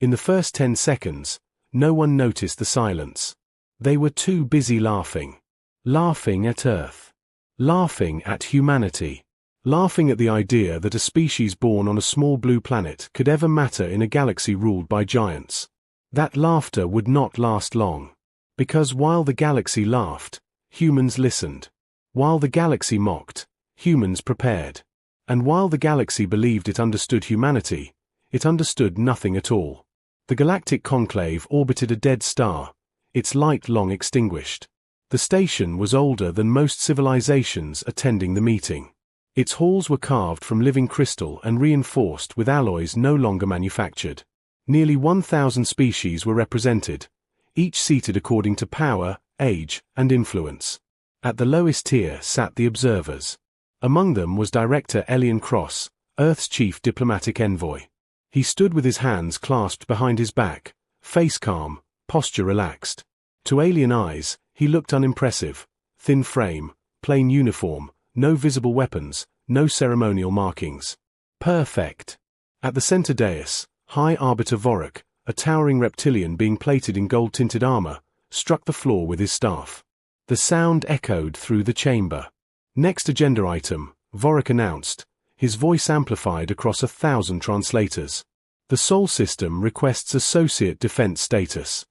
In the first 10 seconds, no one noticed the silence. They were too busy laughing. Laughing at Earth. Laughing at humanity. Laughing at the idea that a species born on a small blue planet could ever matter in a galaxy ruled by giants. That laughter would not last long. Because while the galaxy laughed, humans listened. While the galaxy mocked, humans prepared. And while the galaxy believed it understood humanity, it understood nothing at all. The galactic conclave orbited a dead star, its light long extinguished. The station was older than most civilizations attending the meeting. Its halls were carved from living crystal and reinforced with alloys no longer manufactured. Nearly 1,000 species were represented, each seated according to power, age, and influence. At the lowest tier sat the observers. Among them was Director Elian Cross, Earth's chief diplomatic envoy. He stood with his hands clasped behind his back, face calm, posture relaxed. To alien eyes, he looked unimpressive. Thin frame, plain uniform, no visible weapons, no ceremonial markings. Perfect. At the center dais, High Arbiter Vorak, a towering reptilian being plated in gold-tinted armor, struck the floor with his staff. The sound echoed through the chamber. Next agenda item, Vorak announced, his voice amplified across 1,000 translators. The Sol system requests associate defense status.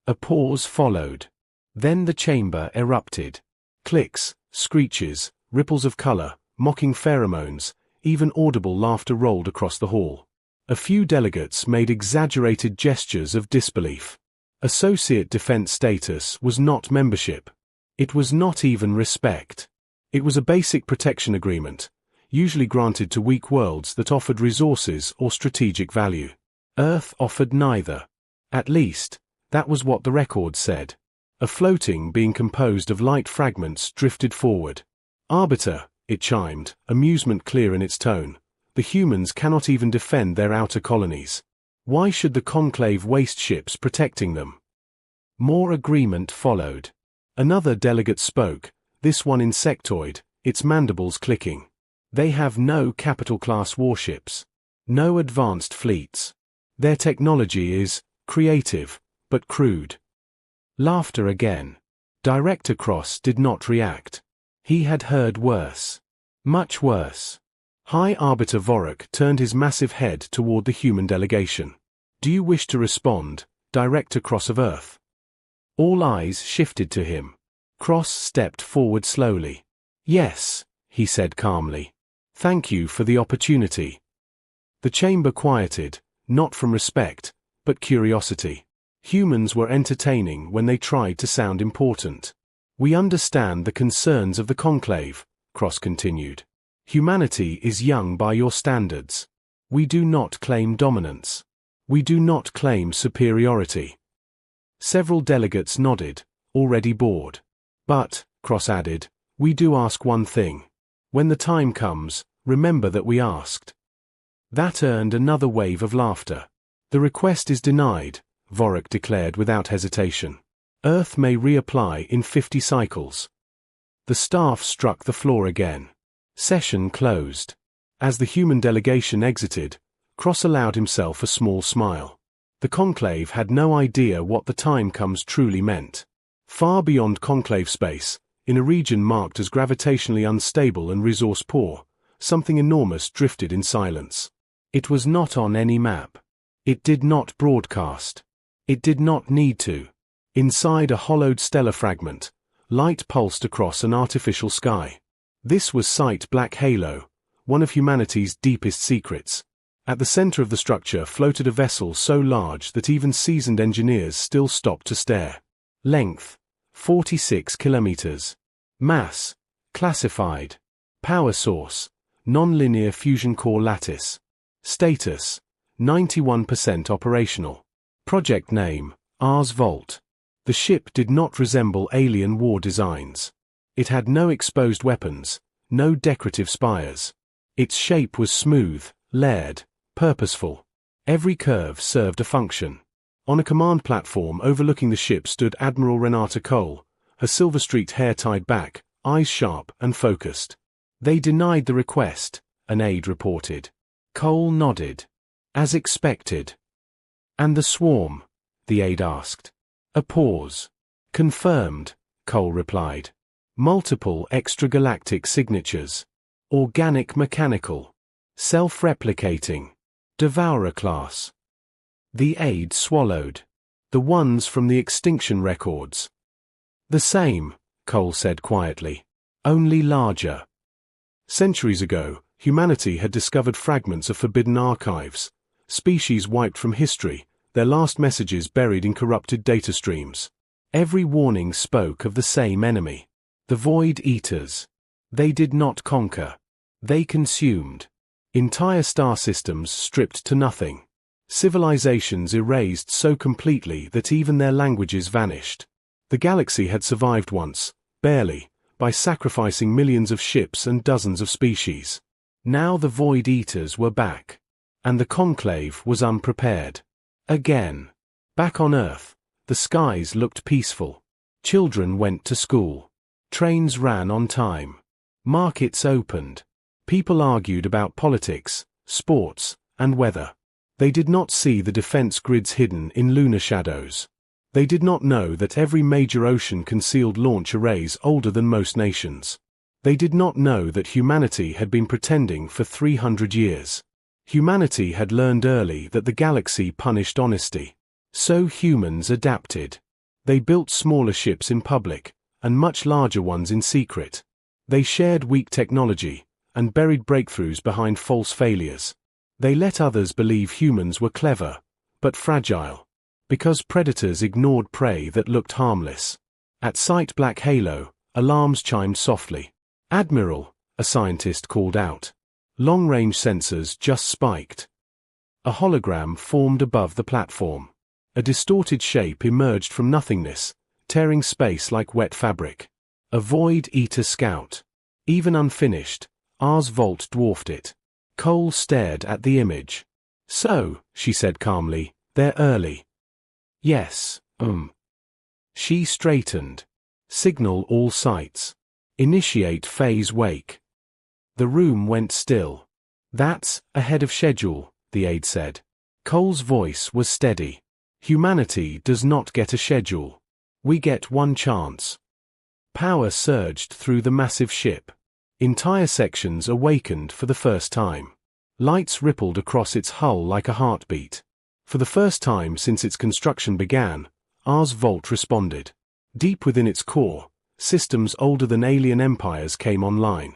A pause followed. Then the chamber erupted. Clicks, screeches, ripples of color, mocking pheromones, even audible laughter rolled across the hall. A few delegates made exaggerated gestures of disbelief. Associate defense status was not membership. It was not even respect. It was a basic protection agreement, usually granted to weak worlds that offered resources or strategic value. Earth offered neither. At least, that was what the record said. A floating being composed of light fragments drifted forward. Arbiter, it chimed, amusement clear in its tone. The humans cannot even defend their outer colonies. Why should the conclave waste ships protecting them? More agreement followed. Another delegate spoke, this one insectoid, its mandibles clicking. They have no capital-class warships. No advanced fleets. Their technology is creative, but crude. Laughter again. Director Cross did not react. He had heard worse. Much worse. High Arbiter Vorak turned his massive head toward the human delegation. Do you wish to respond, Director Cross of Earth? All eyes shifted to him. Cross stepped forward slowly. Yes, he said calmly. Thank you for the opportunity. The chamber quieted, not from respect, but curiosity. Humans were entertaining when they tried to sound important. We understand the concerns of the conclave, Cross continued. Humanity is young by your standards. We do not claim dominance. We do not claim superiority. Several delegates nodded, already bored. But, Cross added, we do ask one thing. When the time comes, remember that we asked. That earned another wave of laughter. The request is denied, Vorak declared without hesitation. Earth may reapply in 50 cycles. The staff struck the floor again. Session closed. As the human delegation exited, Cross allowed himself a small smile. The conclave had no idea what the time comes truly meant. Far beyond conclave space, in a region marked as gravitationally unstable and resource poor, something enormous drifted in silence. It was not on any map. It did not broadcast. It did not need to. Inside a hollowed stellar fragment, light pulsed across an artificial sky. This was Site Black Halo, one of humanity's deepest secrets. At the center of the structure floated a vessel so large that even seasoned engineers still stopped to stare. Length, 46 kilometers. Mass, classified. Power source, non-linear fusion core lattice. Status, 91% operational. Project name, Ars Vault. The ship did not resemble alien war designs. It had no exposed weapons, no decorative spires. Its shape was smooth, layered, purposeful. Every curve served a function. On a command platform overlooking the ship stood Admiral Renata Cole, her silver-streaked hair tied back, eyes sharp and focused. They denied the request, an aide reported. Cole nodded. As expected. And the swarm? The aide asked. A pause. Confirmed, Cole replied. Multiple extragalactic signatures. Organic mechanical. Self-replicating. Devourer class. The aide swallowed. The ones from the extinction records. The same, Cole said quietly. Only larger. Centuries ago, humanity had discovered fragments of forbidden archives, species wiped from history, their last messages buried in corrupted data streams. Every warning spoke of the same enemy. The Void Eaters. They did not conquer. They consumed. Entire star systems stripped to nothing. Civilizations erased so completely that even their languages vanished. The galaxy had survived once, barely, by sacrificing millions of ships and dozens of species. Now the Void Eaters were back. And the Conclave was unprepared. Again. Back on Earth, the skies looked peaceful. Children went to school. Trains ran on time. Markets opened. People argued about politics, sports, and weather. They did not see the defense grids hidden in lunar shadows. They did not know that every major ocean concealed launch arrays older than most nations. They did not know that humanity had been pretending for 300 years. Humanity had learned early that the galaxy punished honesty. So humans adapted. They built smaller ships in public, and much larger ones in secret. They shared weak technology, and buried breakthroughs behind false failures. They let others believe humans were clever, but fragile. Because predators ignored prey that looked harmless. At Site Black Halo, alarms chimed softly. Admiral, a scientist called out. Long-range sensors just spiked. A hologram formed above the platform. A distorted shape emerged from nothingness, tearing space like wet fabric. A Void Eater scout. Even unfinished, R's vault dwarfed it. Cole stared at the image. So, she said calmly, they're early. Yes, She straightened. Signal all sites. Initiate phase wake. The room went still. That's ahead of schedule, the aide said. Cole's voice was steady. Humanity does not get a schedule. We get one chance. Power surged through the massive ship. Entire sections awakened for the first time. Lights rippled across its hull like a heartbeat. For the first time since its construction began, R's vault responded. Deep within its core, systems older than alien empires came online.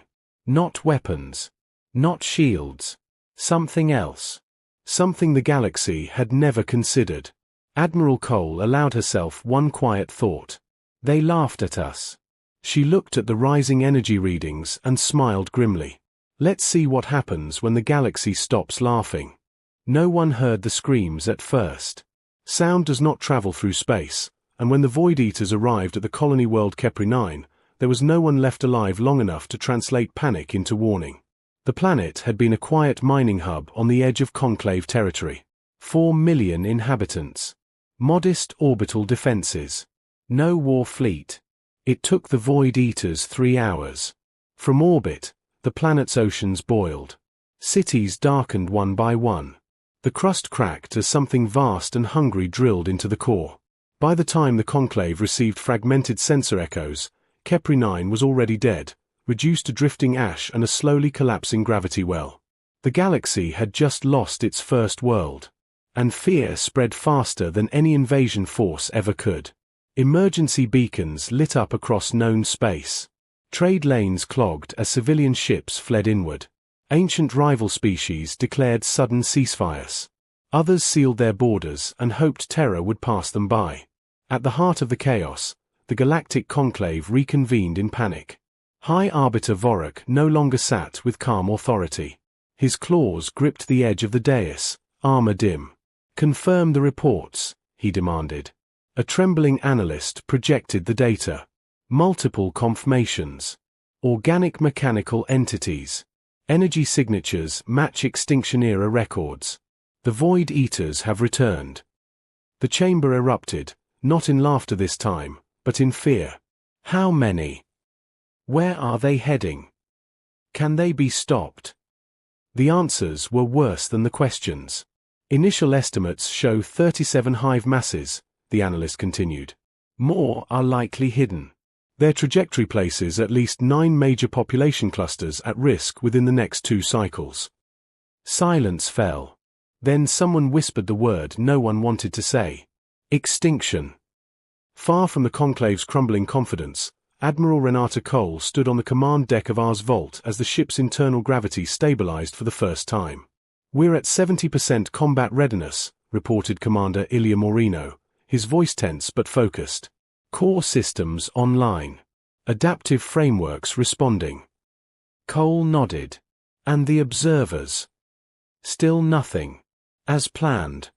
Not weapons. Not shields. Something else. Something the galaxy had never considered. Admiral Cole allowed herself one quiet thought. They laughed at us. She looked at the rising energy readings and smiled grimly. Let's see what happens when the galaxy stops laughing. No one heard the screams at first. Sound does not travel through space, and when the Void Eaters arrived at the colony world Kepri 9, there was no one left alive long enough to translate panic into warning. The planet had been a quiet mining hub on the edge of Conclave territory. 4 million inhabitants. Modest orbital defenses. No war fleet. It took the Void Eaters 3 hours. From orbit, the planet's oceans boiled. Cities darkened one by one. The crust cracked as something vast and hungry drilled into the core. By the time the Conclave received fragmented sensor echoes, Kepri 9 was already dead, reduced to drifting ash and a slowly collapsing gravity well. The galaxy had just lost its first world. And fear spread faster than any invasion force ever could. Emergency beacons lit up across known space. Trade lanes clogged as civilian ships fled inward. Ancient rival species declared sudden ceasefires. Others sealed their borders and hoped terror would pass them by. At the heart of the chaos, the Galactic Conclave reconvened in panic. High Arbiter Vorak no longer sat with calm authority. His claws gripped the edge of the dais, armor dim. Confirm the reports, he demanded. A trembling analyst projected the data. Multiple confirmations. Organic mechanical entities. Energy signatures match extinction-era records. The Void Eaters have returned. The chamber erupted, not in laughter this time, but in fear. How many? Where are they heading? Can they be stopped? The answers were worse than the questions. Initial estimates show 37 hive masses, the analyst continued. More are likely hidden. Their trajectory places at least 9 major population clusters at risk within the next 2 cycles. Silence fell. Then someone whispered the word no one wanted to say. Extinction. Far from the conclave's crumbling confidence, Admiral Renata Cole stood on the command deck of Ars Volt as the ship's internal gravity stabilized for the first time. "We're at 70% combat readiness," reported Commander Ilya Moreno, his voice tense but focused. "Core systems online. Adaptive frameworks responding." Cole nodded. "And the observers?" "Still nothing. As planned."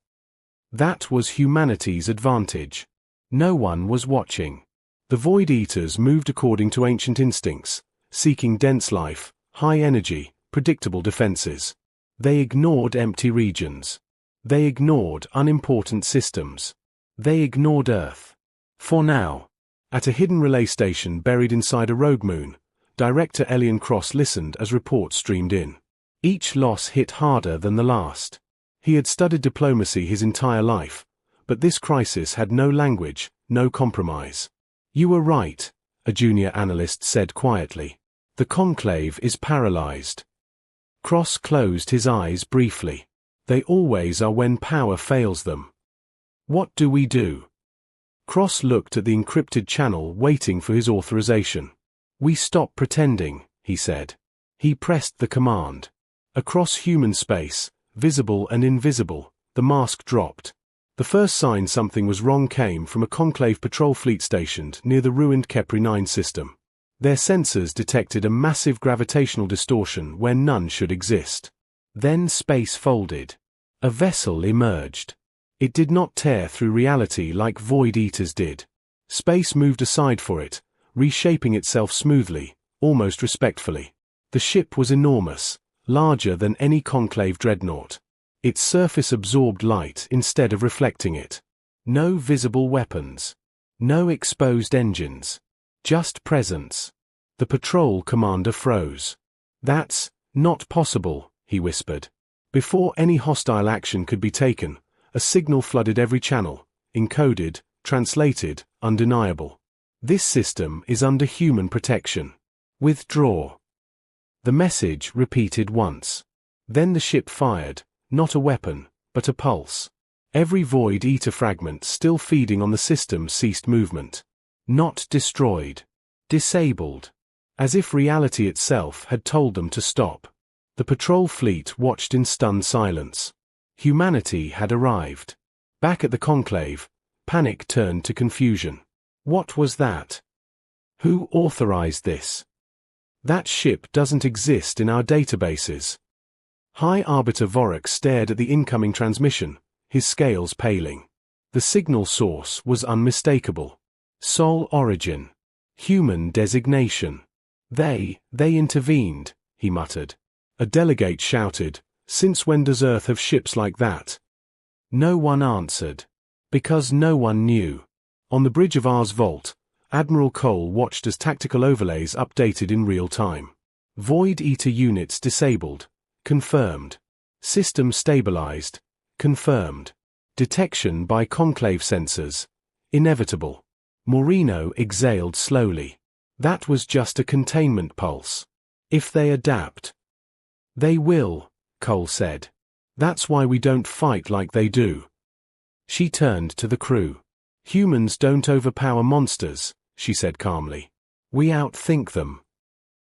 That was humanity's advantage. No one was watching. The Void Eaters moved according to ancient instincts, seeking dense life, high energy, predictable defenses. They ignored empty regions. They ignored unimportant systems. They ignored Earth. For now. At a hidden relay station buried inside a rogue moon, Director Elian Cross listened as reports streamed in. Each loss hit harder than the last. He had studied diplomacy his entire life, but this crisis had no language, no compromise. "You were right," a junior analyst said quietly. "The conclave is paralyzed." Cross closed his eyes briefly. They always are when power fails them. "What do we do?" Cross looked at the encrypted channel waiting for his authorization. "We stop pretending," he said. He pressed the command. Across human space, visible and invisible, the mask dropped. The first sign something was wrong came from a conclave patrol fleet stationed near the ruined Kepri 9 system. Their sensors detected a massive gravitational distortion where none should exist. Then space folded. A vessel emerged. It did not tear through reality like Void Eaters did. Space moved aside for it, reshaping itself smoothly, almost respectfully. The ship was enormous, larger than any conclave dreadnought. Its surface absorbed light instead of reflecting it. No visible weapons. No exposed engines. Just presence. The patrol commander froze. "That's not possible," he whispered. Before any hostile action could be taken, a signal flooded every channel, encoded, translated, undeniable. "This system is under human protection. Withdraw." The message repeated once. Then the ship fired. Not a weapon, but a pulse. Every Void Eater fragment still feeding on the system ceased movement. Not destroyed. Disabled. As if reality itself had told them to stop. The patrol fleet watched in stunned silence. Humanity had arrived. Back at the conclave, panic turned to confusion. What was that? Who authorized this? That ship doesn't exist in our databases. High Arbiter Vorak stared at the incoming transmission, his scales paling. The signal source was unmistakable. Sol origin. Human designation. They intervened, he muttered. A delegate shouted, "Since when does Earth have ships like that?" No one answered. Because no one knew. On the bridge of Ars Volt, Admiral Cole watched as tactical overlays updated in real time. Void Eater units disabled. Confirmed. System stabilized. Confirmed. Detection by conclave sensors. Inevitable. Moreno exhaled slowly. That was just a containment pulse. If they adapt. They will, Cole said. That's why we don't fight like they do. She turned to the crew. Humans don't overpower monsters, she said calmly. We outthink them.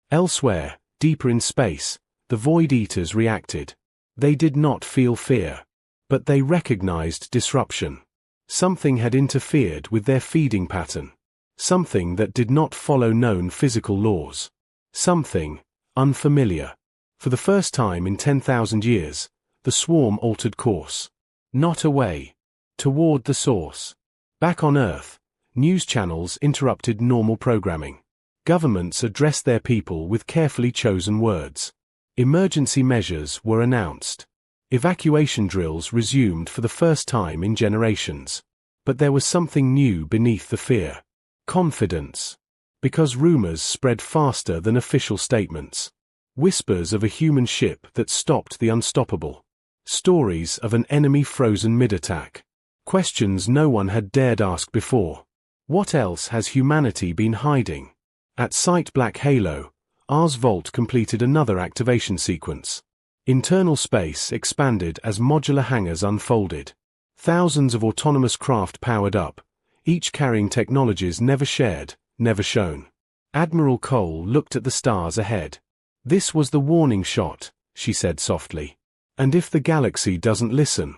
Elsewhere, deeper in space, the Void Eaters reacted. They did not feel fear. But they recognized disruption. Something had interfered with their feeding pattern. Something that did not follow known physical laws. Something unfamiliar. For the first time in 10,000 years, the swarm altered course. Not away. Toward the source. Back on Earth, news channels interrupted normal programming. Governments addressed their people with carefully chosen words. Emergency measures were announced. Evacuation drills resumed for the first time in generations. But there was something new beneath the fear. Confidence. Because rumors spread faster than official statements. Whispers of a human ship that stopped the unstoppable. Stories of an enemy frozen mid-attack. Questions no one had dared ask before. What else has humanity been hiding? At Site Black Halo, Ars Vault completed another activation sequence. Internal space expanded as modular hangars unfolded. Thousands of autonomous craft powered up, each carrying technologies never shared, never shown. Admiral Cole looked at the stars ahead. This was the warning shot, she said softly. And if the galaxy doesn't listen?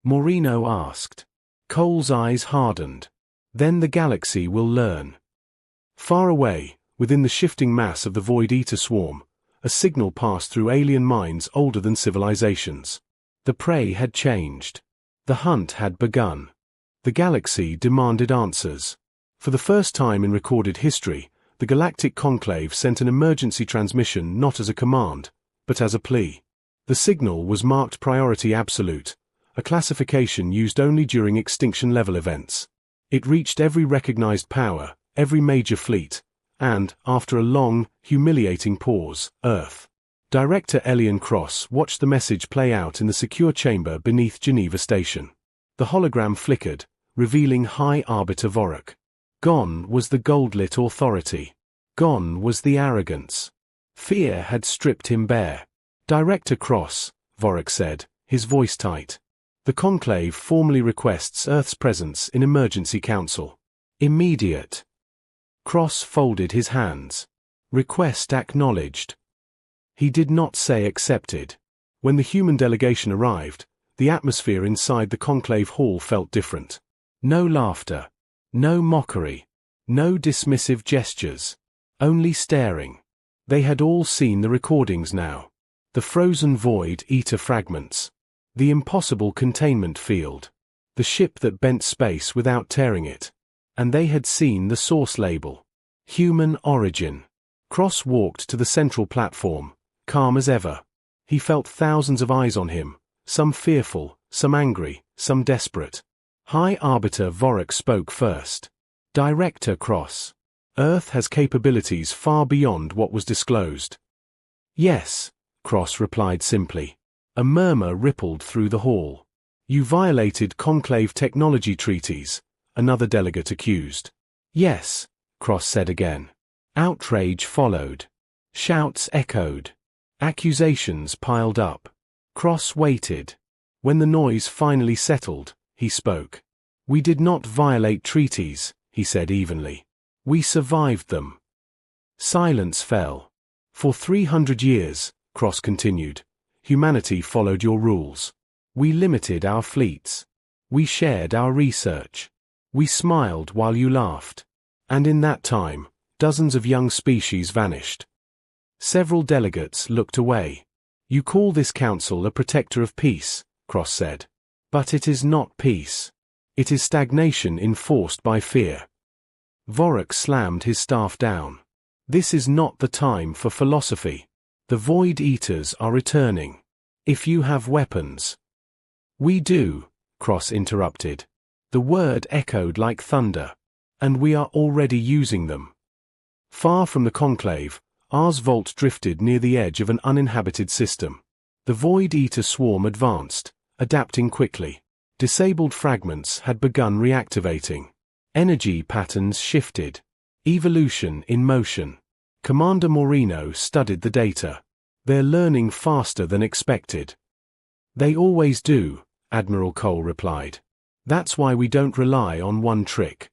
Moreno asked. Cole's eyes hardened. Then the galaxy will learn. Far away, within the shifting mass of the Void Eater swarm, a signal passed through alien minds older than civilizations. The prey had changed. The hunt had begun. The galaxy demanded answers. For the first time in recorded history, the Galactic Conclave sent an emergency transmission not as a command, but as a plea. The signal was marked Priority Absolute, a classification used only during extinction-level events. It reached every recognized power, every major fleet, and, after a long, humiliating pause, Earth. Director Elian Cross watched the message play out in the secure chamber beneath Geneva Station. The hologram flickered, revealing High Arbiter Vorak. Gone was the gold-lit authority. Gone was the arrogance. Fear had stripped him bare. Director Cross, Vorak said, his voice tight. The Conclave formally requests Earth's presence in Emergency Council. Immediate. Cross folded his hands. Request acknowledged. He did not say accepted. When the human delegation arrived, the atmosphere inside the Conclave hall felt different. No laughter. No mockery. No dismissive gestures. Only staring. They had all seen the recordings now. The frozen Void Eater fragments. The impossible containment field. The ship that bent space without tearing it. And they had seen the source label. Human origin. Cross walked to the central platform, calm as ever. He felt thousands of eyes on him, some fearful, some angry, some desperate. High Arbiter Vorak spoke first. Director Cross. Earth has capabilities far beyond what was disclosed. Yes, Cross replied simply. A murmur rippled through the hall. You violated Conclave technology treaties, another delegate accused. Yes, Cross said again. Outrage followed. Shouts echoed. Accusations piled up. Cross waited. When the noise finally settled, he spoke. We did not violate treaties, he said evenly. We survived them. Silence fell. For 300 years, Cross continued, humanity followed your rules. We limited our fleets. We shared our research. We smiled while you laughed. And in that time, dozens of young species vanished. Several delegates looked away. You call this council a protector of peace, Cross said. But it is not peace. It is stagnation enforced by fear. Vorak slammed his staff down. This is not the time for philosophy. The Void Eaters are returning. If you have weapons. We do, Cross interrupted. The word echoed like thunder. And we are already using them. Far from the Conclave, Ars Vault drifted near the edge of an uninhabited system. The Void Eater swarm advanced, adapting quickly. Disabled fragments had begun reactivating. Energy patterns shifted. Evolution in motion. Commander Moreno studied the data. They're learning faster than expected. They always do, Admiral Cole replied. That's why we don't rely on one trick.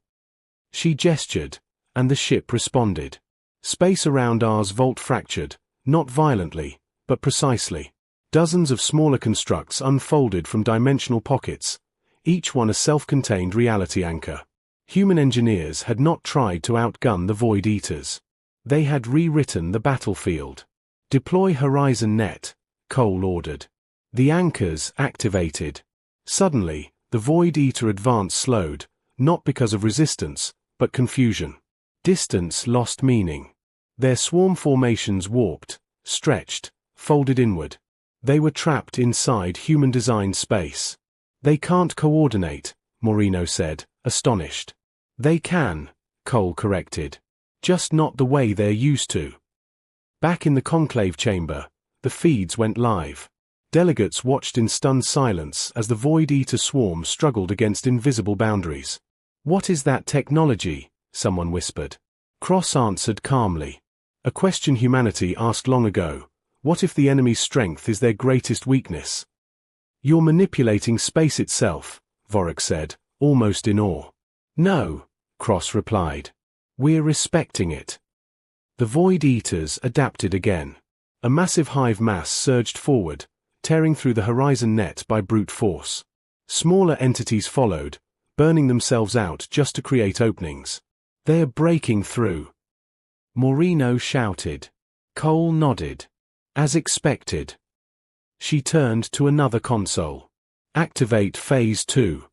She gestured, and the ship responded. Space around Ars Vault fractured, not violently, but precisely. Dozens of smaller constructs unfolded from dimensional pockets, each one a self-contained reality anchor. Human engineers had not tried to outgun the Void Eaters. They had rewritten the battlefield. Deploy Horizon Net, Cole ordered. The anchors activated. Suddenly, the Void Eater advance slowed, not because of resistance, but confusion. Distance lost meaning. Their swarm formations warped, stretched, folded inward. They were trapped inside human-designed space. They can't coordinate, Moreno said, astonished. They can, Cole corrected. Just not the way they're used to. Back in the Conclave chamber, the feeds went live. Delegates watched in stunned silence as the Void Eater swarm struggled against invisible boundaries. "What is that technology?" someone whispered. Cross answered calmly. "A question humanity asked long ago. What if the enemy's strength is their greatest weakness?" "You're manipulating space itself," Vorik said, almost in awe. "No," Cross replied. "We're respecting it." The Void Eaters adapted again. A massive hive mass surged forward, tearing through the horizon net by brute force. Smaller entities followed, burning themselves out just to create openings. "They're breaking through," Moreno shouted. Cole nodded. "As expected." She turned to another console. "Activate Phase 2.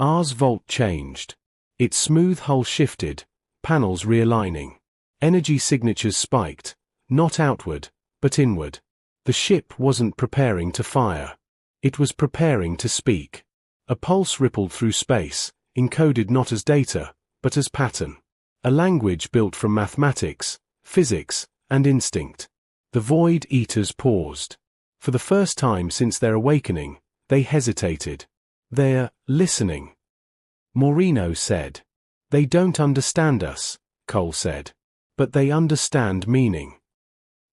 Ars Vault changed. Its smooth hull shifted, panels realigning. Energy signatures spiked, not outward, but inward. The ship wasn't preparing to fire. It was preparing to speak. A pulse rippled through space, encoded not as data, but as pattern. A language built from mathematics, physics, and instinct. The Void Eaters paused. For the first time since their awakening, they hesitated. "They're listening," Moreno said. "They don't understand us," Cole said. "But they understand meaning."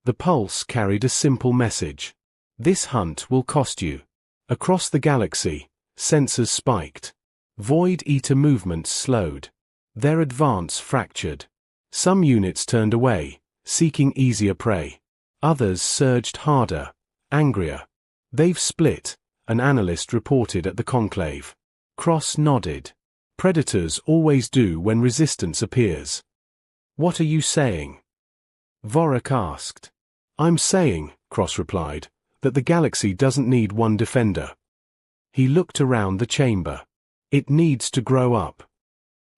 The pulse carried a simple message. "This hunt will cost you." Across the galaxy, sensors spiked. Void Eater movements slowed. Their advance fractured. Some units turned away, seeking easier prey. Others surged harder, angrier. "They've split," an analyst reported at the conclave. Cross nodded. "Predators always do when resistance appears." "What are you saying?" Vorik asked. "I'm saying," Cross replied, "that the galaxy doesn't need one defender." He looked around the chamber. "It needs to grow up."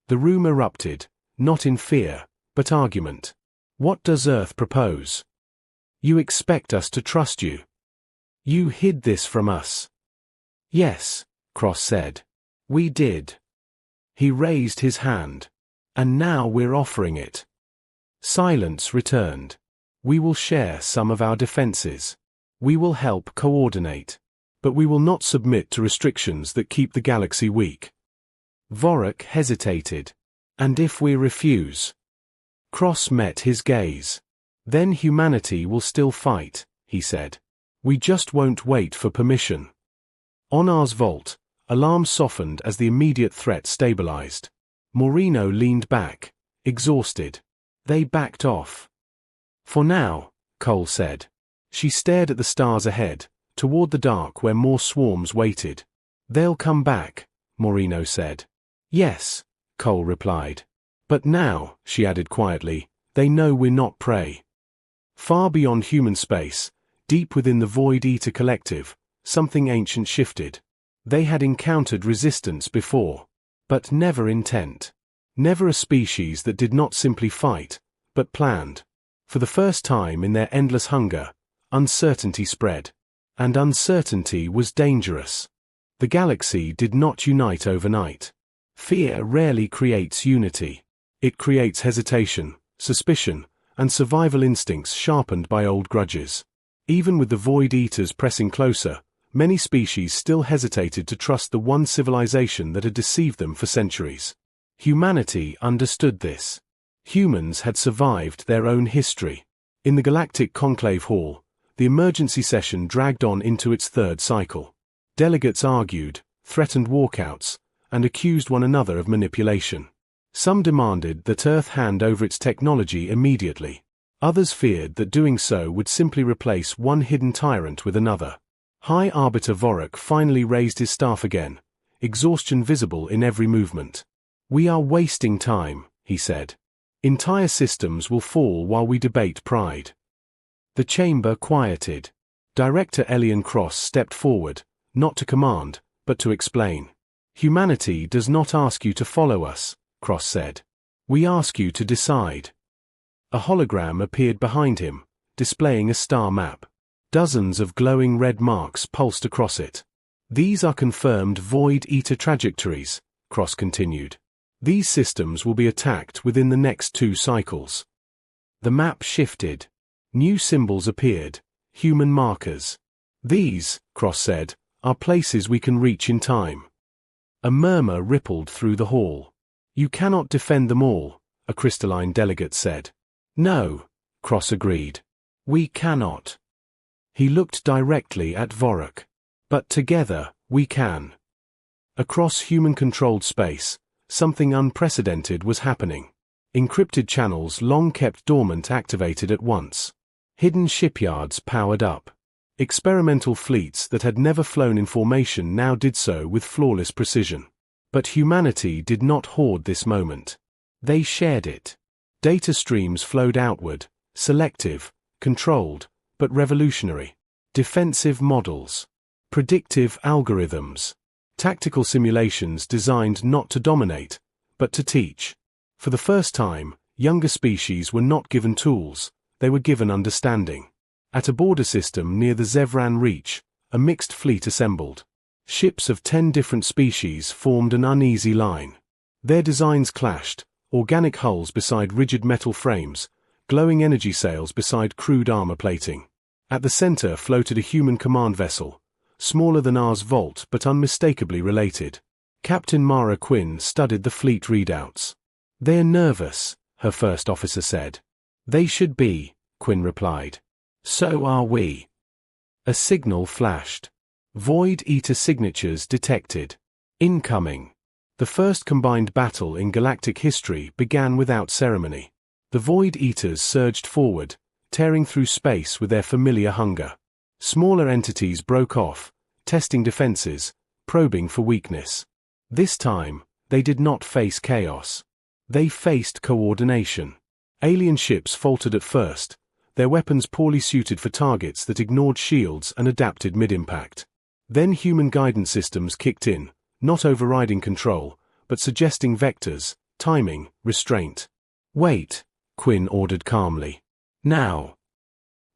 The room erupted, not in fear, but argument. "What does Earth propose? You expect us to trust you. You hid this from us." "Yes," Cross said. "We did." He raised his hand. "And now we're offering it." Silence returned. "We will share some of our defenses. We will help coordinate. But we will not submit to restrictions that keep the galaxy weak." Vorik hesitated. "And if we refuse?" Cross met his gaze. "Then humanity will still fight," he said. "We just won't wait for permission." On Ars Vault, alarms softened as the immediate threat stabilized. Moreno leaned back, exhausted. They backed off. "For now," Cole said. She stared at the stars ahead, toward the dark where more swarms waited. "They'll come back," Moreno said. "Yes," Cole replied. "But now," she added quietly, "they know we're not prey." Far beyond human space, deep within the Void Eater collective, something ancient shifted. They had encountered resistance before, but never intent. Never a species that did not simply fight, but planned. For the first time in their endless hunger, uncertainty spread. And uncertainty was dangerous. The galaxy did not unite overnight. Fear rarely creates unity. It creates hesitation, suspicion, and survival instincts sharpened by old grudges. Even with the Void Eaters pressing closer, many species still hesitated to trust the one civilization that had deceived them for centuries. Humanity understood this. Humans had survived their own history. In the Galactic Conclave Hall, the emergency session dragged on into its third cycle. Delegates argued, threatened walkouts, and accused one another of manipulation. Some demanded that Earth hand over its technology immediately. Others feared that doing so would simply replace one hidden tyrant with another. High Arbiter Vorik finally raised his staff again, exhaustion visible in every movement. "We are wasting time," he said. "Entire systems will fall while we debate pride." The chamber quieted. Director Elian Cross stepped forward, not to command, but to explain. "Humanity does not ask you to follow us," Cross said. "We ask you to decide." A hologram appeared behind him, displaying a star map. Dozens of glowing red marks pulsed across it. "These are confirmed Void Eater trajectories," Cross continued. "These systems will be attacked within the next 2 cycles." The map shifted. New symbols appeared, human markers. These, Cross said, are places we can reach in time. A murmur rippled through the hall. You cannot defend them all, a crystalline delegate said. No, Cross agreed. We cannot. He looked directly at Vorak. But together, we can. Across human-controlled space, something unprecedented was happening. Encrypted channels long kept dormant activated at once. Hidden shipyards powered up. Experimental fleets that had never flown in formation now did so with flawless precision. But humanity did not hoard this moment. They shared it. Data streams flowed outward, selective, controlled, but revolutionary. Defensive models. Predictive algorithms. Tactical simulations designed not to dominate, but to teach. For the first time, younger species were not given tools, they were given understanding. At a border system near the Zevran Reach, a mixed fleet assembled. Ships of 10 different species formed an uneasy line. Their designs clashed, organic hulls beside rigid metal frames, glowing energy sails beside crude armor plating. At the center floated a human command vessel, smaller than ours Volt but unmistakably related. Captain Mara Quinn studied the fleet readouts. They're nervous, her first officer said. They should be, Quinn replied. So are we. A signal flashed. Void Eater signatures detected. Incoming. The first combined battle in galactic history began without ceremony. The Void Eaters surged forward, tearing through space with their familiar hunger. Smaller entities broke off, testing defenses, probing for weakness. This time, they did not face chaos. They faced coordination. Alien ships faltered at first, their weapons poorly suited for targets that ignored shields and adapted mid-impact. Then human guidance systems kicked in, not overriding control, but suggesting vectors, timing, restraint. Wait, Quinn ordered calmly. Now.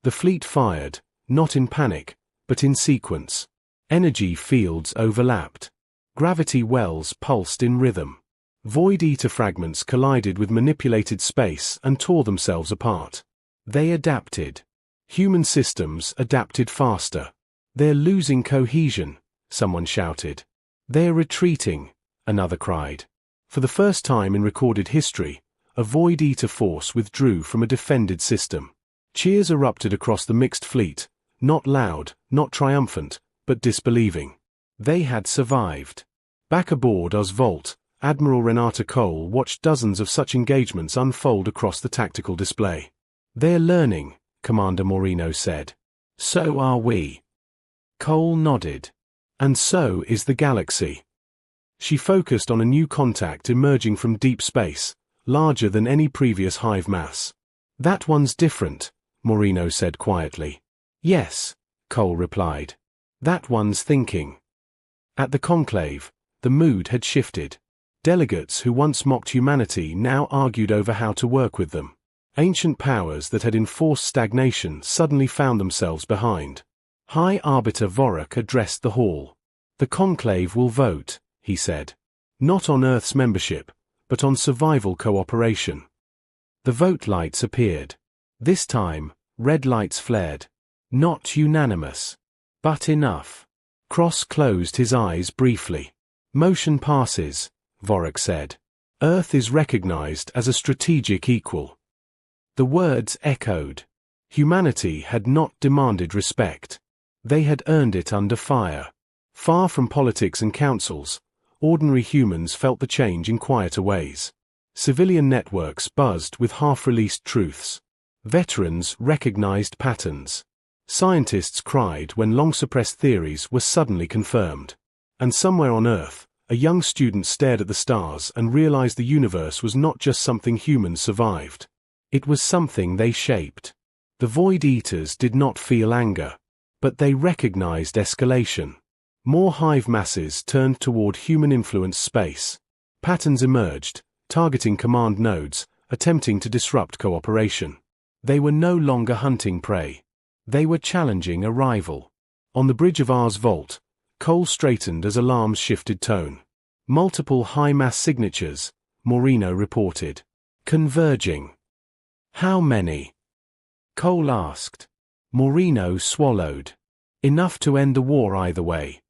The fleet fired, not in panic, but in sequence. Energy fields overlapped. Gravity wells pulsed in rhythm. Void Eater fragments collided with manipulated space and tore themselves apart. They adapted. Human systems adapted faster. They're losing cohesion, someone shouted. They're retreating, another cried. For the first time in recorded history, a Void Eater force withdrew from a defended system. Cheers erupted across the mixed fleet, not loud, not triumphant, but disbelieving. They had survived. Back aboard Oz Volt, Admiral Renata Cole watched dozens of such engagements unfold across the tactical display. They're learning, Commander Moreno said. So are we. Cole nodded. And so is the galaxy. She focused on a new contact emerging from deep space, larger than any previous hive mass. That one's different, Moreno said quietly. Yes, Cole replied. That one's thinking. At the conclave, the mood had shifted. Delegates who once mocked humanity now argued over how to work with them. Ancient powers that had enforced stagnation suddenly found themselves behind. High Arbiter Vorak addressed the hall. The conclave will vote, he said. Not on Earth's membership, but on survival cooperation. The vote lights appeared. This time, red lights flared. Not unanimous. But enough. Cross closed his eyes briefly. Motion passes, Vorak said. Earth is recognized as a strategic equal. The words echoed. Humanity had not demanded respect. They had earned it under fire. Far from politics and councils, ordinary humans felt the change in quieter ways. Civilian networks buzzed with half-released truths. Veterans recognized patterns. Scientists cried when long-suppressed theories were suddenly confirmed. And somewhere on Earth, a young student stared at the stars and realized the universe was not just something humans survived. It was something they shaped. The Void Eaters did not feel anger, but they recognized escalation. More hive masses turned toward human-influenced space. Patterns emerged, targeting command nodes, attempting to disrupt cooperation. They were no longer hunting prey. They were challenging a rival. On the bridge of Ars Volt, Cole straightened as alarms shifted tone. Multiple high-mass signatures, Moreno reported. Converging. How many? Cole asked. Moreno swallowed. Enough to end the war either way.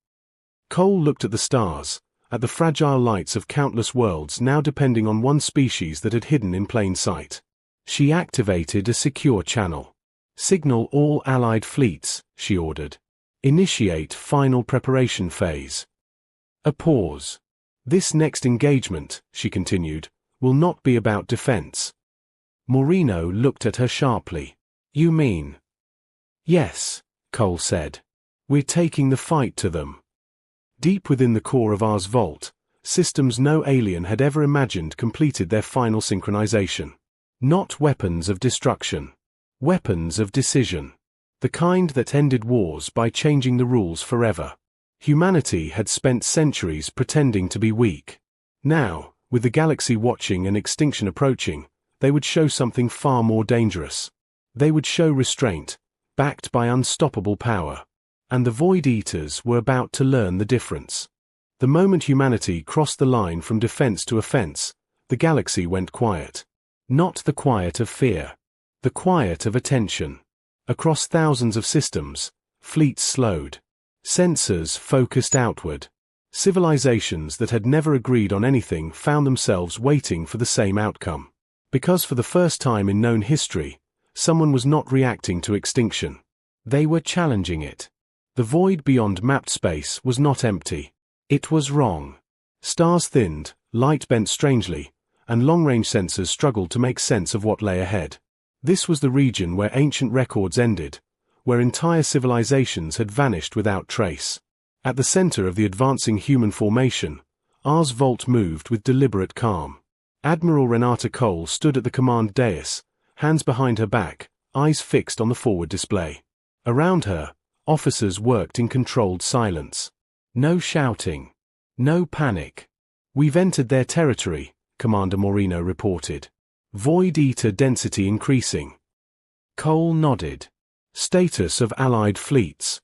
Cole looked at the stars, at the fragile lights of countless worlds now depending on one species that had hidden in plain sight. She activated a secure channel. "Signal all Allied fleets," she ordered. "Initiate final preparation phase." A pause. "This next engagement," she continued, "will not be about defense." Moreno looked at her sharply. "You mean?" "Yes," Cole said. "We're taking the fight to them." Deep within the core of Ars Vault, systems no alien had ever imagined completed their final synchronization. Not weapons of destruction. Weapons of decision. The kind that ended wars by changing the rules forever. Humanity had spent centuries pretending to be weak. Now, with the galaxy watching and extinction approaching, they would show something far more dangerous. They would show restraint, backed by unstoppable power. And the Void Eaters were about to learn the difference. The moment humanity crossed the line from defense to offense, the galaxy went quiet. Not the quiet of fear. The quiet of attention. Across thousands of systems, fleets slowed. Sensors focused outward. Civilizations that had never agreed on anything found themselves waiting for the same outcome. Because for the first time in known history, someone was not reacting to extinction. They were challenging it. The void beyond mapped space was not empty. It was wrong. Stars thinned, light bent strangely, and long-range sensors struggled to make sense of what lay ahead. This was the region where ancient records ended, where entire civilizations had vanished without trace. At the center of the advancing human formation, Ars Vault moved with deliberate calm. Admiral Renata Cole stood at the command dais, hands behind her back, eyes fixed on the forward display. Around her, officers worked in controlled silence. No shouting. No panic. "We've entered their territory," Commander Moreno reported. "Void Eater density increasing." Cole nodded. "Status of Allied fleets."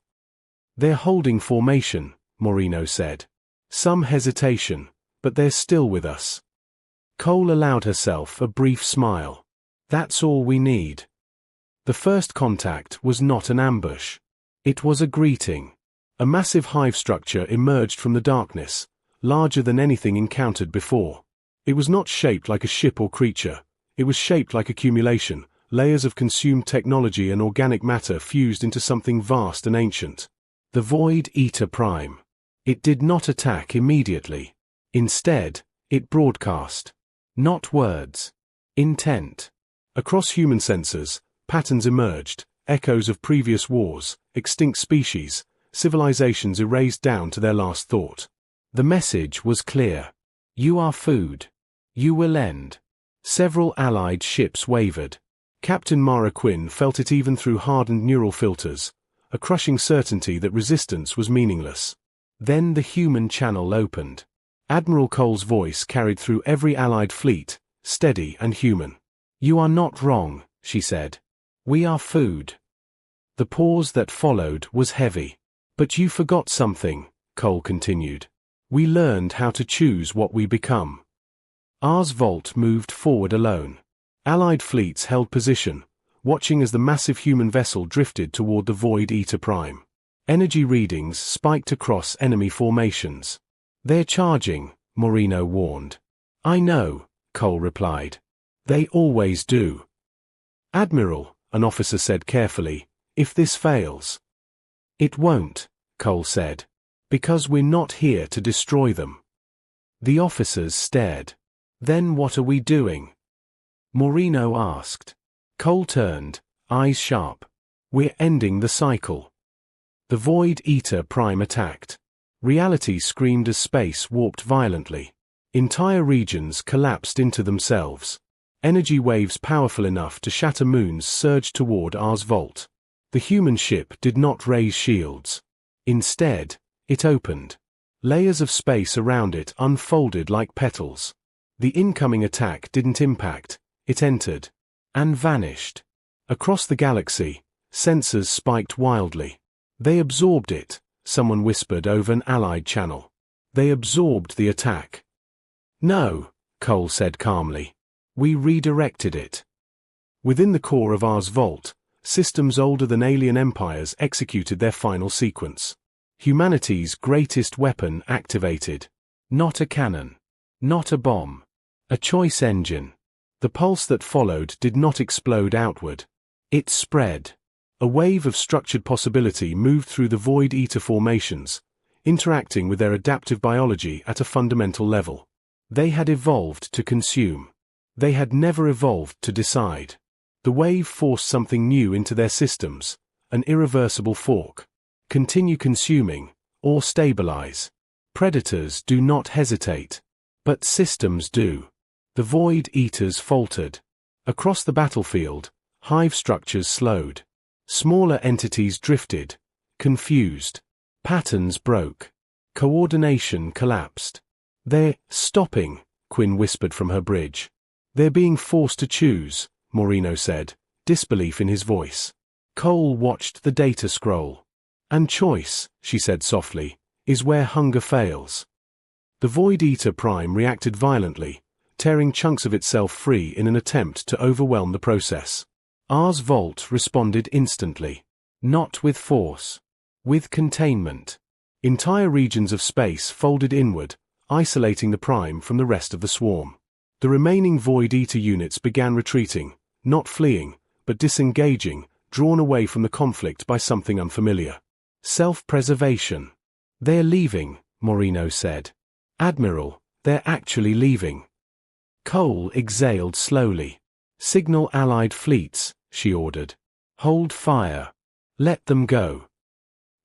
"They're holding formation," Moreno said. "Some hesitation, but they're still with us." Cole allowed herself a brief smile. "That's all we need." The first contact was not an ambush. It was a greeting. A massive hive structure emerged from the darkness, larger than anything encountered before. It was not shaped like a ship or creature. It was shaped like accumulation, layers of consumed technology and organic matter fused into something vast and ancient. The Void Eater Prime. It did not attack immediately. Instead, it broadcast. Not words. Intent. Across human sensors, patterns emerged, echoes of previous wars, extinct species, civilizations erased down to their last thought. The message was clear. "You are food. You will end." Several Allied ships wavered. Captain Mara Quinn felt it even through hardened neural filters, a crushing certainty that resistance was meaningless. Then the human channel opened. Admiral Cole's voice carried through every Allied fleet, steady and human. "You are not wrong," she said. "We are food." The pause that followed was heavy. "But you forgot something," Cole continued. "We learned how to choose what we become." Ars Vault moved forward alone. Allied fleets held position, watching as the massive human vessel drifted toward the Void Eater Prime. Energy readings spiked across enemy formations. "They're charging," Moreno warned. "I know," Cole replied. "They always do." "Admiral," an officer said carefully, "if this fails." "It won't," Cole said. "Because we're not here to destroy them." The officers stared. "Then what are we doing?" Moreno asked. Cole turned, eyes sharp. "We're ending the cycle." The Void Eater Prime attacked. Reality screamed as space warped violently. Entire regions collapsed into themselves. Energy waves powerful enough to shatter moons surged toward Ars Vault. The human ship did not raise shields. Instead, it opened. Layers of space around it unfolded like petals. The incoming attack didn't impact, it entered. And vanished. Across the galaxy, sensors spiked wildly. "They absorbed it," someone whispered over an Allied channel. "They absorbed the attack." "No," Cole said calmly. "We redirected it." Within the core of Ars Vault, systems older than alien empires executed their final sequence. Humanity's greatest weapon activated. Not a cannon. Not a bomb. A choice engine. The pulse that followed did not explode outward. It spread. A wave of structured possibility moved through the Void Eater formations, interacting with their adaptive biology at a fundamental level. They had evolved to consume. They had never evolved to decide. The wave forced something new into their systems, an irreversible fork. Continue consuming, or stabilize. Predators do not hesitate. But systems do. The Void Eaters faltered. Across the battlefield, hive structures slowed. Smaller entities drifted, confused. Patterns broke. Coordination collapsed. "They're stopping," Quinn whispered from her bridge. "They're being forced to choose," Moreno said, disbelief in his voice. Cole watched the data scroll. "And choice," she said softly, "is where hunger fails." The Void Eater Prime reacted violently, tearing chunks of itself free in an attempt to overwhelm the process. Ars Volt responded instantly. Not with force. With containment. Entire regions of space folded inward, isolating the Prime from the rest of the swarm. The remaining Void Eater units began retreating, not fleeing, but disengaging, drawn away from the conflict by something unfamiliar. Self-preservation. "They're leaving," Moreno said. "Admiral, they're actually leaving." Cole exhaled slowly. "Signal Allied fleets," she ordered. "Hold fire. Let them go."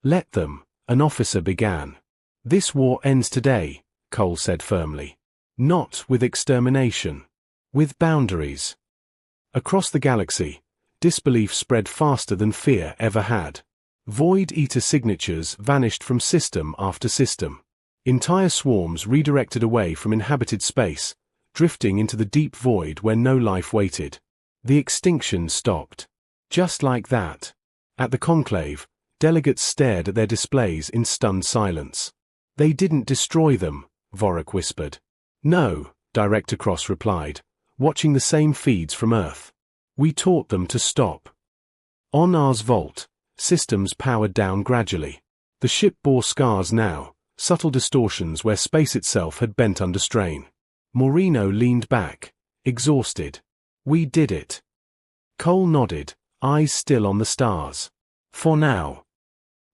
"Let them," an officer began. "This war ends today," Cole said firmly. "Not with extermination. With boundaries." Across the galaxy, disbelief spread faster than fear ever had. Void Eater signatures vanished from system after system. Entire swarms redirected away from inhabited space, drifting into the deep void where no life waited. The extinction stopped. Just like that. At the conclave, delegates stared at their displays in stunned silence. "They didn't destroy them," Vorik whispered. "No," Director Cross replied, watching the same feeds from Earth. "We taught them to stop." On Ars Volt, systems powered down gradually. The ship bore scars now, subtle distortions where space itself had bent under strain. Moreno leaned back, exhausted. "We did it." Cole nodded, eyes still on the stars. For now.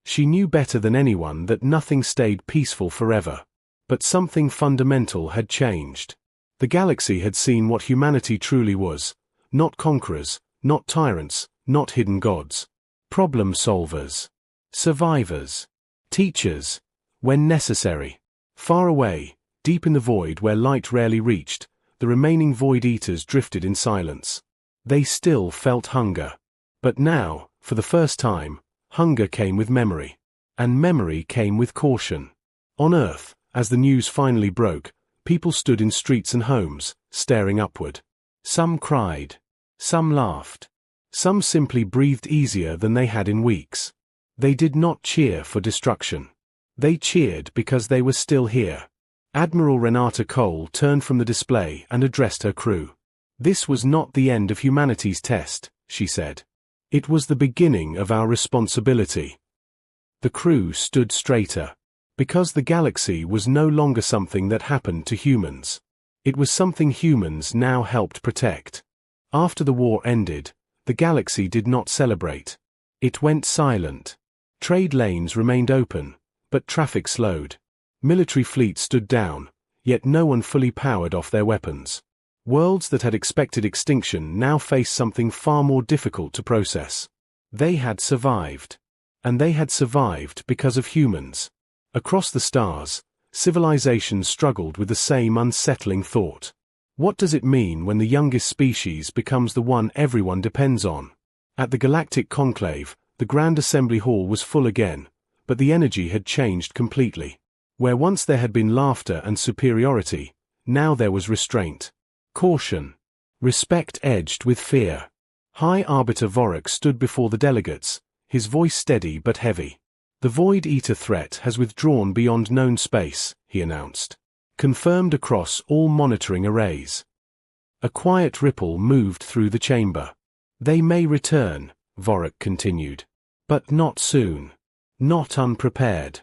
She knew better than anyone that nothing stayed peaceful forever. But something fundamental had changed. The galaxy had seen what humanity truly was. Not conquerors, not tyrants, not hidden gods. Problem solvers. Survivors. Teachers. When necessary. Far away, deep in the void where light rarely reached, the remaining Void Eaters drifted in silence. They still felt hunger. But now, for the first time, hunger came with memory. And memory came with caution. On Earth, as the news finally broke, people stood in streets and homes, staring upward. Some cried. Some laughed. Some simply breathed easier than they had in weeks. They did not cheer for destruction. They cheered because they were still here. Admiral Renata Cole turned from the display and addressed her crew. "This was not the end of humanity's test," she said. "It was the beginning of our responsibility." The crew stood straighter. Because the galaxy was no longer something that happened to humans. It was something humans now helped protect. After the war ended, the galaxy did not celebrate. It went silent. Trade lanes remained open, but traffic slowed. Military fleets stood down, yet no one fully powered off their weapons. Worlds that had expected extinction now faced something far more difficult to process. They had survived. And they had survived because of humans. Across the stars, civilizations struggled with the same unsettling thought. What does it mean when the youngest species becomes the one everyone depends on? At the Galactic Conclave, the Grand Assembly Hall was full again, but the energy had changed completely. Where once there had been laughter and superiority, now there was restraint. Caution. Respect edged with fear. High Arbiter Vorik stood before the delegates, his voice steady but heavy. "The Void Eater threat has withdrawn beyond known space," he announced. "Confirmed across all monitoring arrays." A quiet ripple moved through the chamber. "They may return," Vorik continued. But not soon. Not unprepared.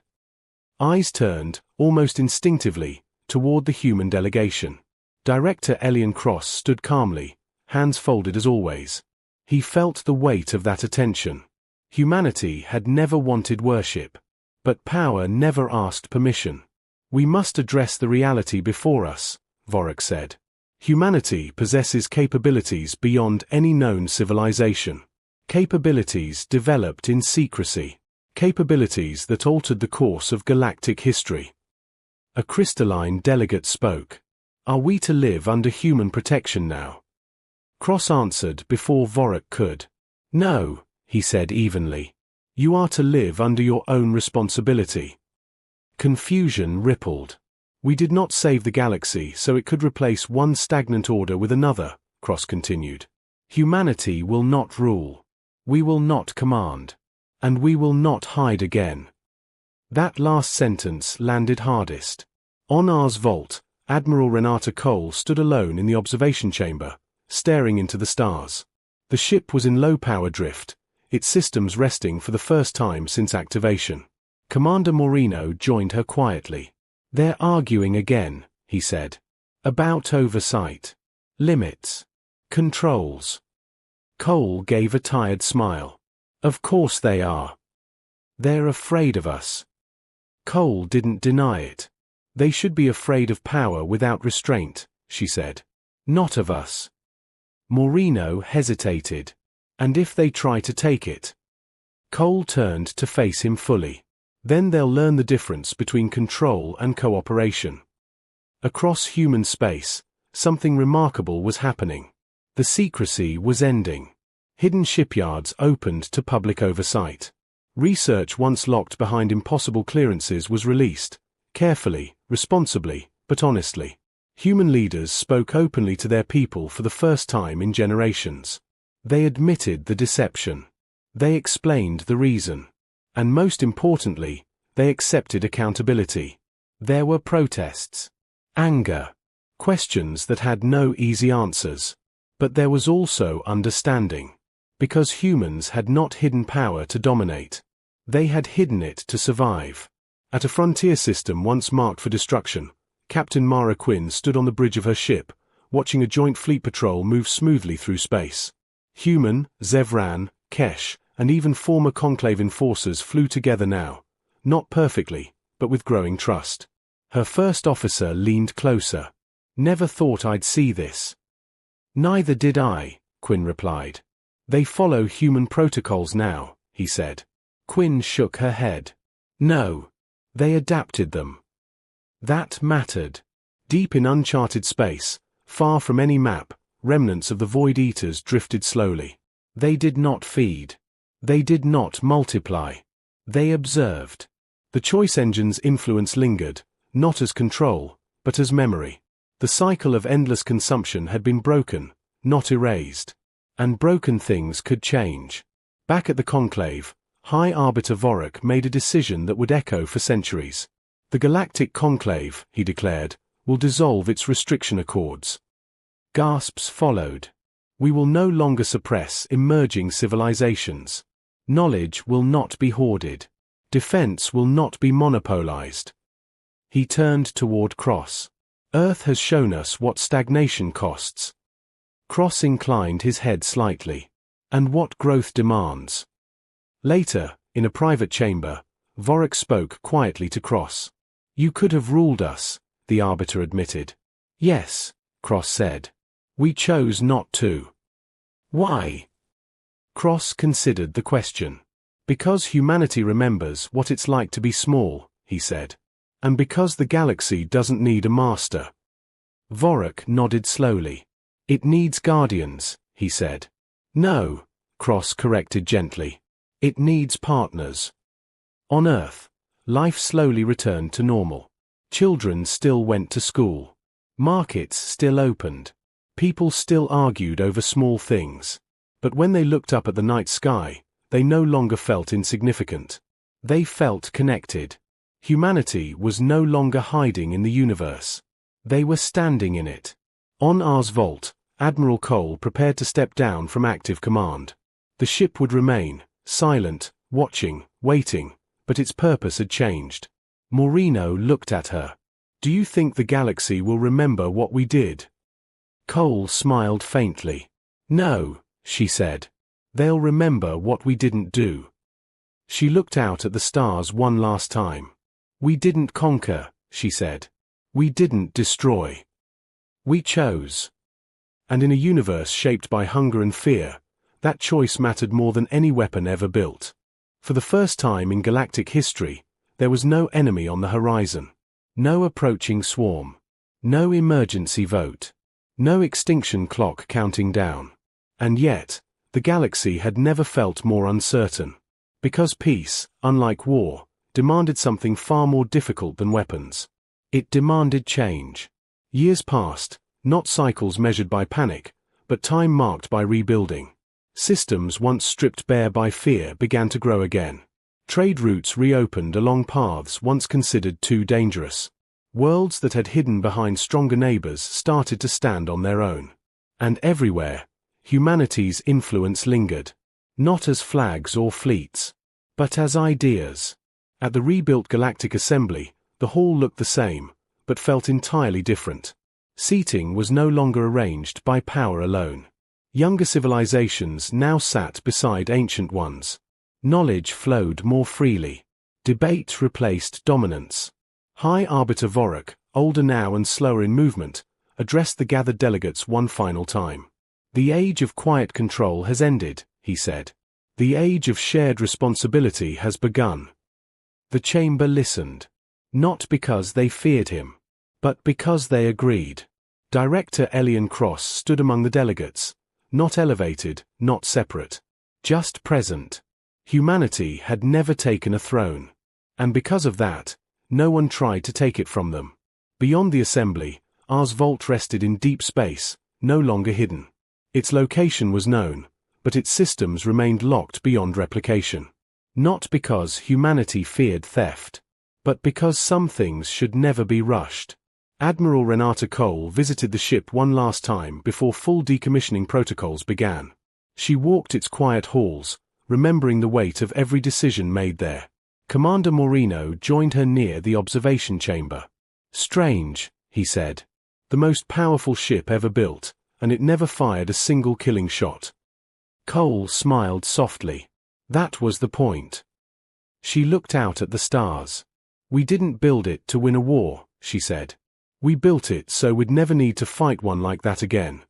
Eyes turned, almost instinctively, toward the human delegation. Director Elian Cross stood calmly, hands folded as always. He felt the weight of that attention. Humanity had never wanted worship. But power never asked permission. We must address the reality before us, Vorik said. Humanity possesses capabilities beyond any known civilization. Capabilities developed in secrecy. Capabilities that altered the course of galactic history. A crystalline delegate spoke. Are we to live under human protection now? Cross answered before Vorik could. No, he said evenly. You are to live under your own responsibility. Confusion rippled. We did not save the galaxy so it could replace one stagnant order with another, Cross continued. Humanity will not rule. We will not command. And we will not hide again. That last sentence landed hardest. On Ars Vault, Admiral Renata Cole stood alone in the observation chamber, staring into the stars. The ship was in low-power drift, its systems resting for the first time since activation. Commander Moreno joined her quietly. They're arguing again, he said. About oversight. Limits. Controls. Cole gave a tired smile. Of course they are. They're afraid of us. Cole didn't deny it. They should be afraid of power without restraint, she said. Not of us. Moreno hesitated. And if they try to take it? Cole turned to face him fully. Then they'll learn the difference between control and cooperation. Across human space, something remarkable was happening. The secrecy was ending. Hidden shipyards opened to public oversight. Research once locked behind impossible clearances was released, carefully, responsibly, but honestly. Human leaders spoke openly to their people for the first time in generations. They admitted the deception. They explained the reason. And most importantly, they accepted accountability. There were protests, anger, questions that had no easy answers. But there was also understanding. Because humans had not hidden power to dominate. They had hidden it to survive. At a frontier system once marked for destruction, Captain Mara Quinn stood on the bridge of her ship, watching a joint fleet patrol move smoothly through space. Human, Zevran, Kesh, and even former Conclave enforcers flew together now. Not perfectly, but with growing trust. Her first officer leaned closer. Never thought I'd see this. Neither did I, Quinn replied. They follow human protocols now, he said. Quinn shook her head. No. They adapted them. That mattered. Deep in uncharted space, far from any map, remnants of the Void Eaters drifted slowly. They did not feed. They did not multiply. They observed. The choice engine's influence lingered, not as control, but as memory. The cycle of endless consumption had been broken, not erased. And broken things could change. Back at the Conclave, High Arbiter Vorik made a decision that would echo for centuries. The Galactic Conclave, he declared, will dissolve its restriction accords. Gasps followed. We will no longer suppress emerging civilizations. Knowledge will not be hoarded. Defense will not be monopolized. He turned toward Cross. Earth has shown us what stagnation costs. Cross inclined his head slightly. And what growth demands. Later, in a private chamber, Vorik spoke quietly to Cross. You could have ruled us, the Arbiter admitted. Yes, Cross said. We chose not to. Why? Cross considered the question. Because humanity remembers what it's like to be small, he said. And because the galaxy doesn't need a master. Vorik nodded slowly. It needs guardians, he said. No, Cross corrected gently. It needs partners. On Earth, life slowly returned to normal. Children still went to school. Markets still opened. People still argued over small things. But when they looked up at the night sky, they no longer felt insignificant. They felt connected. Humanity was no longer hiding in the universe. They were standing in it. On Ars Vault, Admiral Cole prepared to step down from active command. The ship would remain, silent, watching, waiting, but its purpose had changed. Moreno looked at her. "Do you think the galaxy will remember what we did?" Cole smiled faintly. "No," she said. "They'll remember what we didn't do." She looked out at the stars one last time. "We didn't conquer," she said. "We didn't destroy. We chose." And in a universe shaped by hunger and fear, that choice mattered more than any weapon ever built. For the first time in galactic history, there was no enemy on the horizon. No approaching swarm. No emergency vote. No extinction clock counting down. And yet, the galaxy had never felt more uncertain. Because peace, unlike war, demanded something far more difficult than weapons. It demanded change. Years passed, not cycles measured by panic, but time marked by rebuilding. Systems once stripped bare by fear began to grow again. Trade routes reopened along paths once considered too dangerous. Worlds that had hidden behind stronger neighbors started to stand on their own. And everywhere, humanity's influence lingered. Not as flags or fleets, but as ideas. At the rebuilt Galactic Assembly, the hall looked the same, but felt entirely different. Seating was no longer arranged by power alone. Younger civilizations now sat beside ancient ones. Knowledge flowed more freely. Debate replaced dominance. High Arbiter Vorak, older now and slower in movement, addressed the gathered delegates one final time. "The age of quiet control has ended," he said. "The age of shared responsibility has begun." The chamber listened. Not because they feared him, but because they agreed. Director Elian Cross stood among the delegates, not elevated, not separate, just present. Humanity had never taken a throne. And because of that, no one tried to take it from them. Beyond the assembly, Ars Volt rested in deep space, no longer hidden. Its location was known, but its systems remained locked beyond replication. Not because humanity feared theft, but because some things should never be rushed. Admiral Renata Cole visited the ship one last time before full decommissioning protocols began. She walked its quiet halls, remembering the weight of every decision made there. Commander Moreno joined her near the observation chamber. "Strange," he said. "The most powerful ship ever built, and it never fired a single killing shot." Cole smiled softly. That was the point. She looked out at the stars. "We didn't build it to win a war," she said. "We built it so we'd never need to fight one like that again."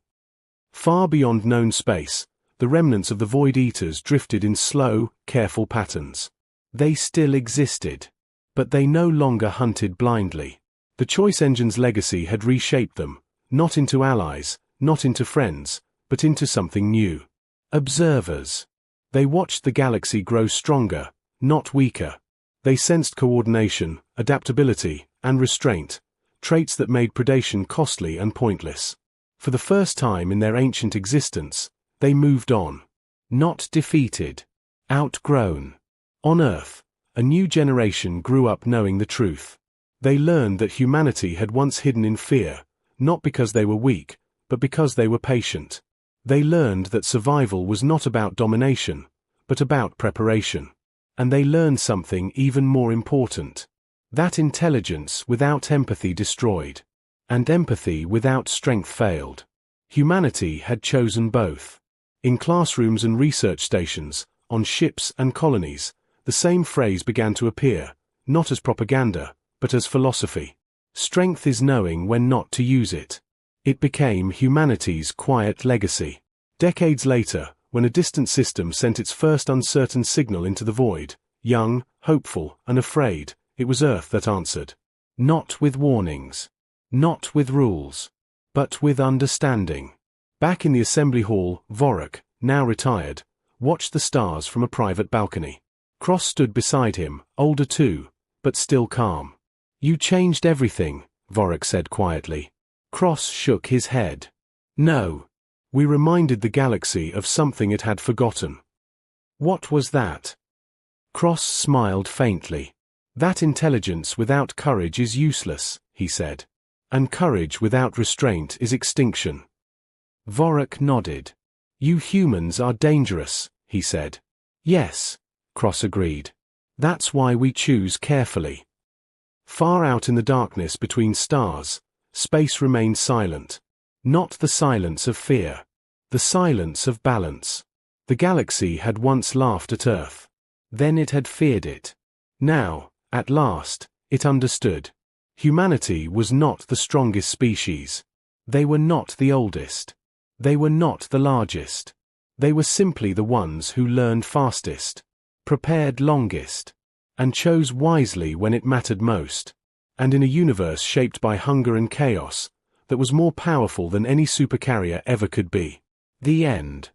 Far beyond known space, the remnants of the Void Eaters drifted in slow, careful patterns. They still existed. But they no longer hunted blindly. The Choice Engine's legacy had reshaped them, not into allies, not into friends, but into something new. Observers. They watched the galaxy grow stronger, not weaker. They sensed coordination, adaptability, and restraint, traits that made predation costly and pointless. For the first time in their ancient existence, they moved on. Not defeated. Outgrown. On Earth, a new generation grew up knowing the truth. They learned that humanity had once hidden in fear, not because they were weak, but because they were patient. They learned that survival was not about domination, but about preparation. And they learned something even more important. That intelligence without empathy destroyed. And empathy without strength failed. Humanity had chosen both. In classrooms and research stations, on ships and colonies, the same phrase began to appear, not as propaganda, but as philosophy. Strength is knowing when not to use it. It became humanity's quiet legacy. Decades later, when a distant system sent its first uncertain signal into the void, young, hopeful, and afraid, it was Earth that answered. Not with warnings. Not with rules. But with understanding. Back in the assembly hall, Vorak, now retired, watched the stars from a private balcony. Cross stood beside him, older too, but still calm. "You changed everything," Vorak said quietly. Cross shook his head. "No. We reminded the galaxy of something it had forgotten." "What was that?" Cross smiled faintly. "That intelligence without courage is useless," he said. "And courage without restraint is extinction." Vorak nodded. "You humans are dangerous," he said. Yes, Cross agreed. That's why we choose carefully. Far out in the darkness between stars, space remained silent. Not the silence of fear. The silence of balance. The galaxy had once laughed at Earth. Then it had feared it. Now, at last, it understood. Humanity was not the strongest species. They were not the oldest. They were not the largest. They were simply the ones who learned fastest, prepared longest, and chose wisely when it mattered most. And in a universe shaped by hunger and chaos, that was more powerful than any supercarrier ever could be. The end.